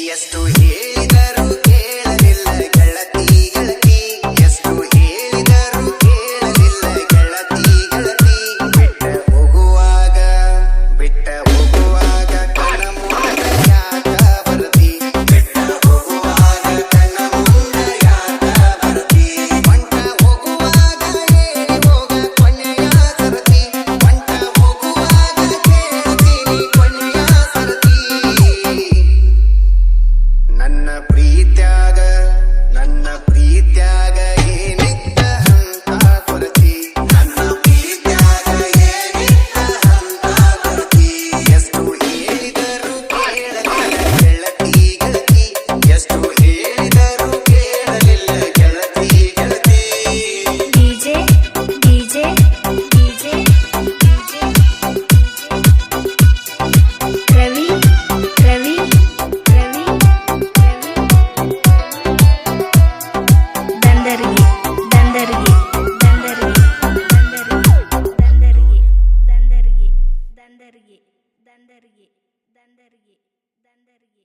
ಎಷ್ಟು ಹೇಳಿದರು ಕೇಳಲಿಲ್ಲ ಗೆಳತಿ ಗೆಳತಿ ಎಷ್ಟು ಹೇಳಿದರು ಕೇಳಲಿಲ್ಲ ಗೆಳತಿ ಗೆಳತಿ ಬಿಟ್ಟ ಹೋಗುವಾಗ ಕಣ್ಣ ಮುಂದ ಯಾಕ ಬರ್ತಿ ಬಿಟ್ಟ ಹೋಗುವಾಗ ಕಣ್ಣ ಮುಂದ ಯಾಕ ಬರ್ತಿ ಹೊಂಟ ಹೋಗುವಾಗ ಹೇಳಿ ಹೋಗ ಕೊನೆಯ ಸರತಿ ಹೊಂಟ ಹೋಗುವಾಗ ಕೇಳ್ತೀನಿ ಕೊನೆಯ ಸರತಿ ನನ್ನ ಪ್ರೀತ್ಯಾಗ ಏನಿತ್ತ ಹಂತ ಕೊರತಿ ನನ್ನ ಪ್ರೀತ್ಯಾಗ ಏನಿತ್ತ ಹಂತ ಕೊರತಿ ಎಷ್ಟು ಹೇಳಿದರು ಕೇಳಲಿಲ್ಲ ಗೆಳತಿ ಗೆಳತಿ ಎಷ್ಟು ಹೇಳಿದರು ಕೇಳಲಿಲ್ಲ ಗೆಳತಿ ಗೆಳತಿ DJ DJ DJ Ravi Ravi Ravi Dandargi Dandargi Dandargi Dandargi Dandargi Dandargi Dandargi Dandargi ದಂದರ್ಗಿ